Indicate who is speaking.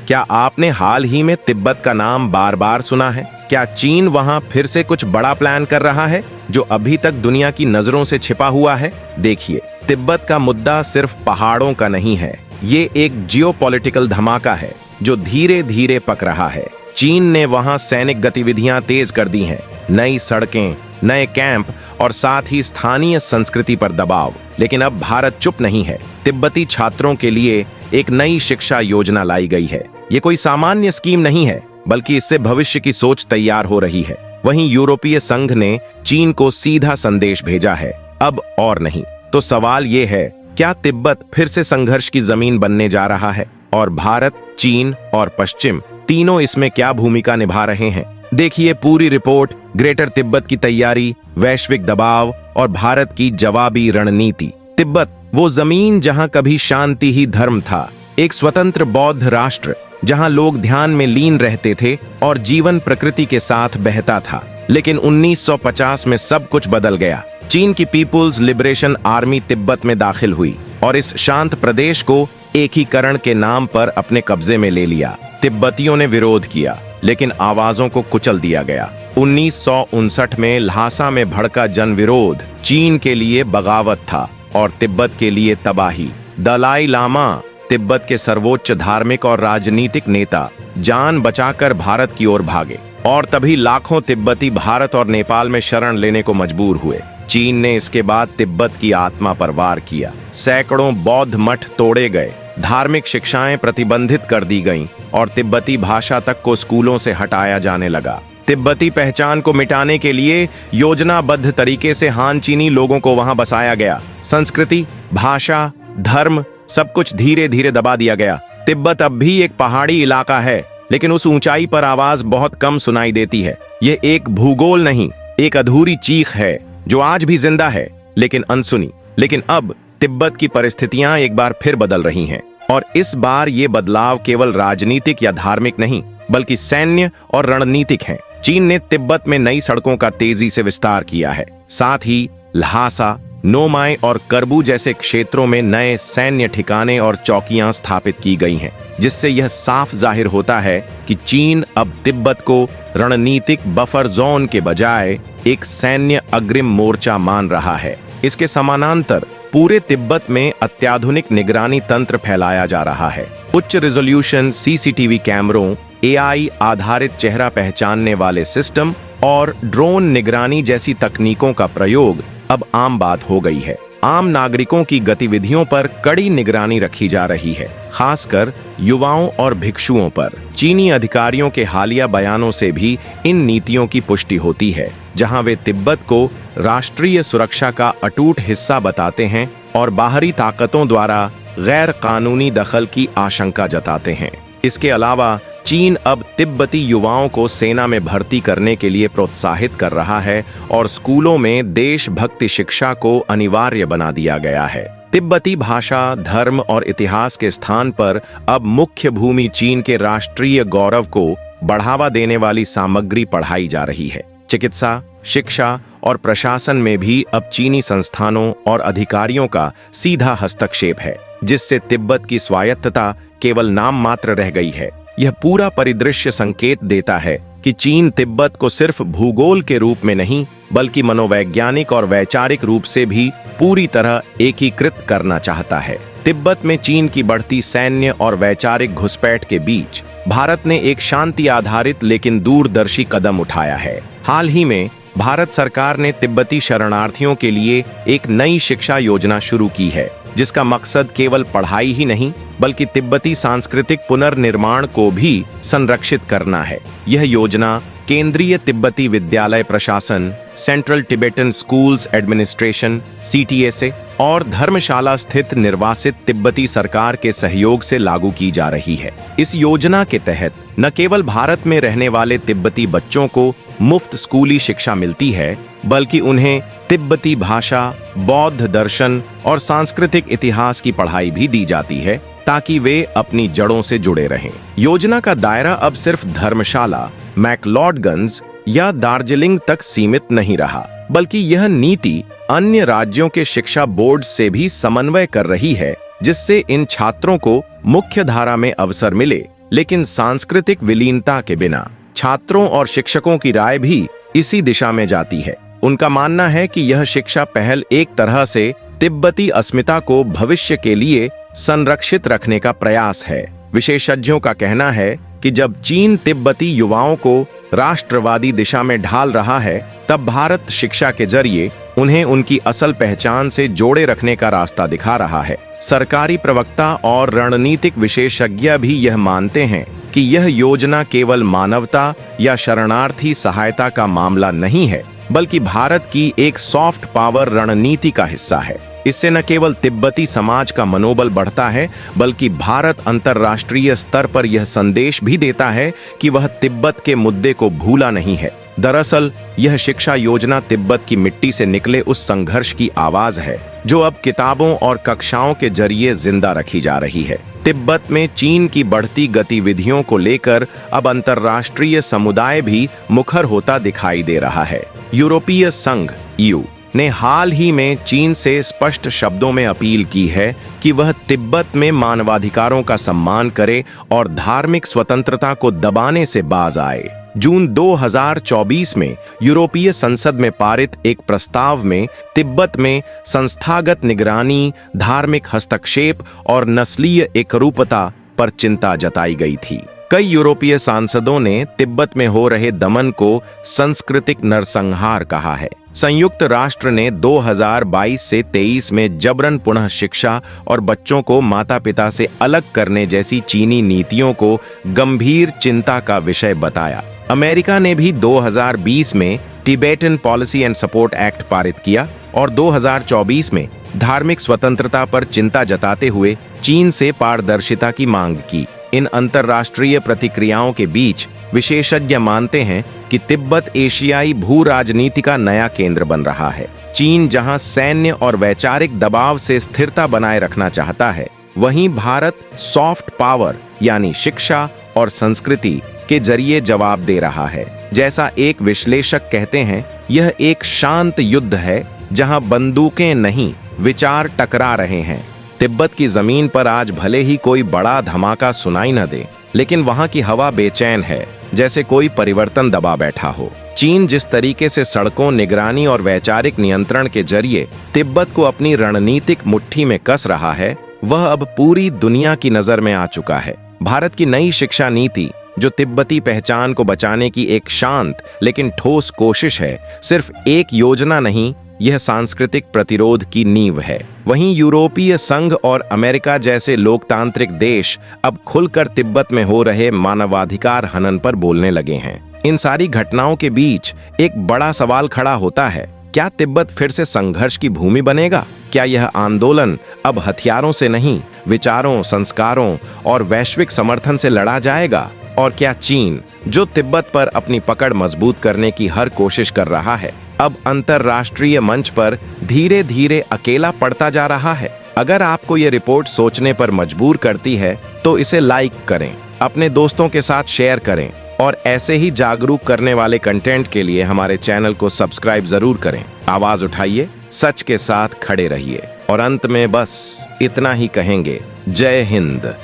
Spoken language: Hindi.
Speaker 1: क्या आपने हाल ही में तिब्बत का नाम बार बार सुना है? क्या चीन वहां फिर से कुछ बड़ा प्लान कर रहा है जो अभी तक दुनिया की नजरों से छिपा हुआ है? देखिए, तिब्बत का मुद्दा सिर्फ पहाड़ों का नहीं है। ये एक जियोपॉलिटिकल धमाका है जो धीरे धीरे पक रहा है। चीन ने वहां सैनिक गतिविधियां तेज कर दी हैं, नई सड़कें, नए कैंप और साथ ही स्थानीय संस्कृति पर दबाव। लेकिन अब भारत चुप नहीं है। तिब्बती छात्रों के लिए एक नई शिक्षा योजना लाई गई है। ये कोई सामान्य स्कीम नहीं है, बल्कि इससे भविष्य की सोच तैयार हो रही है। वहीं यूरोपीय संघ ने चीन को सीधा संदेश भेजा है, अब और नहीं। तो सवाल ये है, क्या तिब्बत फिर से संघर्ष की जमीन बनने जा रहा है? और भारत, चीन और पश्चिम तीनों इसमें क्या भूमिका निभा रहे हैं? देखिए पूरी रिपोर्ट। ग्रेटर तिब्बत की तैयारी, वैश्विक दबाव और भारत की जवाबी रणनीति। तिब्बत, वो जमीन जहां कभी शांति ही धर्म था, एक स्वतंत्र बौद्ध राष्ट्र जहां लोग ध्यान में लीन रहते थे और जीवन प्रकृति के साथ बहता था। लेकिन 1950 में सब कुछ बदल गया। चीन की पीपुल्स लिबरेशन आर्मी तिब्बत में दाखिल हुई और इस शांत प्रदेश को एकीकरण के नाम पर अपने कब्जे में ले लिया। तिब्बतियों ने विरोध किया, लेकिन आवाजों को कुचल दिया गया। 1959 में ल्हासा में भड़का जन विरोध चीन के लिए बगावत था और तिब्बत के लिए तबाही। दलाई लामा, तिब्बत के सर्वोच्च धार्मिक और राजनीतिक नेता, जान बचाकर भारत की ओर भागे और तभी लाखों तिब्बती भारत और नेपाल में शरण लेने को मजबूर हुए। चीन ने इसके बाद तिब्बत की आत्मा पर वार किया। सैकड़ों बौद्ध मठ तोड़े गए, धार्मिक शिक्षाएं प्रतिबंधित कर दी गईं और तिब्बती भाषा तक को स्कूलों से हटाया जाने लगा। तिब्बती पहचान को मिटाने के लिए योजनाबद्ध तरीके से हान चीनी लोगों को वहां बसाया गया। संस्कृति, भाषा, धर्म सब कुछ धीरे धीरे दबा दिया गया। तिब्बत अब भी एक पहाड़ी इलाका है, लेकिन उस ऊंचाई पर आवाज बहुत कम सुनाई देती है। ये एक भूगोल नहीं, एक अधूरी चीख है जो आज भी जिंदा है, लेकिन अनसुनी। लेकिन अब तिब्बत की परिस्थितियां एक बार फिर बदल रही हैं और इस बार ये बदलाव केवल राजनीतिक या धार्मिक नहीं, बल्कि सैन्य और रणनीतिक हैं। चीन ने तिब्बत में नई सड़कों का तेजी से विस्तार किया है। साथ ही ल्हासा, नोमाई और करबू जैसे क्षेत्रों में नए सैन्य ठिकाने और चौकियां स्थापित की गई हैं, जिससे यह साफ जाहिर होता है कि चीन अब तिब्बत को रणनीतिक बफर जोन के बजाय एक सैन्य अग्रिम मोर्चा मान रहा है। इसके समानांतर पूरे तिब्बत में अत्याधुनिक निगरानी तंत्र फैलाया जा रहा है। उच्च रिजोल्यूशन सीसीटीवी कैमरों, एआई आधारित चेहरा पहचानने वाले सिस्टम और ड्रोन निगरानी जैसी तकनीकों का प्रयोग अब आम बात हो गई है। आम नागरिकों की गतिविधियों पर कड़ी निगरानी रखी जा रही है, खासकर युवाओं और भिक्षुओं पर। चीनी अधिकारियों के हालिया बयानों से भी इन नीतियों की पुष्टि होती है, जहां वे तिब्बत को राष्ट्रीय सुरक्षा का अटूट हिस्सा बताते हैं और बाहरी ताकतों द्वारा गैर कानूनी दखल की आशंका जताते हैं। इसके अलावा चीन अब तिब्बती युवाओं को सेना में भर्ती करने के लिए प्रोत्साहित कर रहा है और स्कूलों में देशभक्ति शिक्षा को अनिवार्य बना दिया गया है। तिब्बती भाषा, धर्म और इतिहास के स्थान पर अब मुख्य भूमि चीन के राष्ट्रीय गौरव को बढ़ावा देने वाली सामग्री पढ़ाई जा रही है। चिकित्सा, शिक्षा और प्रशासन में भी अब चीनी संस्थानों और अधिकारियों का सीधा हस्तक्षेप है, जिससे तिब्बत की स्वायत्तता केवल नाम मात्र रह गई है। यह पूरा परिदृश्य संकेत देता है कि चीन तिब्बत को सिर्फ भूगोल के रूप में नहीं, बल्कि मनोवैज्ञानिक और वैचारिक रूप से भी पूरी तरह एकीकृत करना चाहता है। तिब्बत में चीन की बढ़ती सैन्य और वैचारिक घुसपैठ के बीच भारत ने एक शांति आधारित लेकिन दूरदर्शी कदम उठाया है। हाल ही में भारत सरकार ने तिब्बती शरणार्थियों के लिए एक नई शिक्षा योजना शुरू की है, जिसका मकसद केवल पढ़ाई ही नहीं, बल्कि तिब्बती सांस्कृतिक पुनर्निर्माण को भी संरक्षित करना है। यह योजना केंद्रीय तिब्बती विद्यालय प्रशासन, central Tibetan schools administration (CTSA) और धर्मशाला स्थित निर्वासित तिब्बती सरकार के सहयोग से लागू की जा रही है। इस योजना के तहत न केवल भारत में रहने वाले तिब्बती बच्चों को मुफ्त स्कूली शिक्षा मिलती है, बल्कि उन्हें तिब्बती भाषा, बौद्ध दर्शन और सांस्कृतिक इतिहास की पढ़ाई भी दी जाती है, ताकि वे अपनी जड़ों से जुड़े रहें। योजना का दायरा अब सिर्फ धर्मशाला, मैक्लोडगंज या दार्जिलिंग तक सीमित नहीं रहा, बल्कि यह नीति अन्य राज्यों के शिक्षा बोर्ड से भी समन्वय कर रही है, जिससे इन छात्रों को मुख्य धारा में अवसर मिले लेकिन सांस्कृतिक विलीनता के बिना छात्रों और शिक्षकों की राय भी इसी दिशा में जाती है। उनका मानना है कि यह शिक्षा पहल एक तरह से तिब्बती अस्मिता को भविष्य के लिए संरक्षित रखने का प्रयास है। विशेषज्ञों का कहना है कि जब चीन तिब्बती युवाओं को राष्ट्रवादी दिशा में ढाल रहा है, तब भारत शिक्षा के जरिए उन्हें उनकी असल पहचान से जोड़े रखने का रास्ता दिखा रहा है। सरकारी प्रवक्ता और रणनीतिक विशेषज्ञ भी यह मानते हैं कि यह योजना केवल मानवता या शरणार्थी सहायता का मामला नहीं है, बल्कि भारत की एक सॉफ्ट पावर रणनीति का हिस्सा है। इससे न केवल तिब्बती समाज का मनोबल बढ़ता है, बल्कि भारत अंतर्राष्ट्रीय स्तर पर यह संदेश भी देता है कि वह तिब्बत के मुद्दे को भूला नहीं है। दरअसल यह शिक्षा योजना तिब्बत की मिट्टी से निकले उस संघर्ष की आवाज है जो अब किताबों और कक्षाओं के जरिए जिंदा रखी जा रही है। तिब्बत में चीन की बढ़ती गतिविधियों को लेकर अब अंतर्राष्ट्रीय समुदाय भी मुखर होता दिखाई दे रहा है। यूरोपीय संघ EU ने हाल ही में चीन से स्पष्ट शब्दों में अपील की है कि वह तिब्बत में मानवाधिकारों का सम्मान करे और धार्मिक स्वतंत्रता को दबाने से बाज आए। जून 2024 में यूरोपीय संसद में पारित एक प्रस्ताव में तिब्बत में संस्थागत निगरानी, धार्मिक हस्तक्षेप और नस्लीय एकरूपता पर चिंता जताई गई थी। कई यूरोपीय सांसदों ने तिब्बत में हो रहे दमन को सांस्कृतिक नरसंहार कहा है। संयुक्त राष्ट्र ने 2022 से 23 में जबरन पुनः शिक्षा और बच्चों को माता पिता से अलग करने जैसी चीनी नीतियों को गंभीर चिंता का विषय बताया। अमेरिका ने भी 2020 में Tibetan policy and support act पारित किया और 2024 में धार्मिक स्वतंत्रता पर चिंता जताते हुए चीन से पारदर्शिता की मांग की। इन अंतर्राष्ट्रीय प्रतिक्रियाओं के बीच विशेषज्ञ मानते हैं कि तिब्बत एशियाई भू राजनीति का नया केंद्र बन रहा है। चीन जहां सैन्य और वैचारिक दबाव से स्थिरता बनाए रखना चाहता है, वहीं भारत सॉफ्ट पावर यानी शिक्षा और संस्कृति के जरिए जवाब दे रहा है। जैसा एक विश्लेषक कहते हैं, यह एक शांत युद्ध है जहां बंदूकें नहीं, विचार टकरा रहे हैं। तिब्बत की जमीन पर आज भले ही कोई बड़ा धमाका सुनाई न दे, लेकिन वहां की हवा बेचैन है, जैसे कोई परिवर्तन दबा बैठा हो। चीन जिस तरीके से सड़कों, निगरानी और वैचारिक नियंत्रण के जरिए तिब्बत को अपनी रणनीतिक मुट्ठी में कस रहा है, वह अब पूरी दुनिया की नजर में आ चुका है। भारत की नई शिक्षा नीति, जो तिब्बती पहचान को बचाने की एक शांत लेकिन ठोस कोशिश है, सिर्फ एक योजना नहीं, यह सांस्कृतिक प्रतिरोध की नींव है। वहीं यूरोपीय संघ और अमेरिका जैसे लोकतांत्रिक देश अब खुलकर तिब्बत में हो रहे मानवाधिकार हनन पर बोलने लगे हैं। इन सारी घटनाओं के बीच एक बड़ा सवाल खड़ा होता है, क्या तिब्बत फिर से संघर्ष की भूमि बनेगा? क्या यह आंदोलन अब हथियारों से नहीं, विचारों, संस्कारों और वैश्विक समर्थन से लड़ा जाएगा? और क्या चीन, जो तिब्बत पर अपनी पकड़ मजबूत करने की हर कोशिश कर रहा है, अब अंतर्राष्ट्रीय मंच पर धीरे धीरे अकेला पड़ता जा रहा है? अगर आपको ये रिपोर्ट सोचने पर मजबूर करती है, तो इसे लाइक करें, अपने दोस्तों के साथ शेयर करें और ऐसे ही जागरूक करने वाले कंटेंट के लिए हमारे चैनल को सब्सक्राइब जरूर करें। आवाज उठाइए, सच के साथ खड़े रहिए और अंत में बस इतना ही कहेंगे, जय हिंद।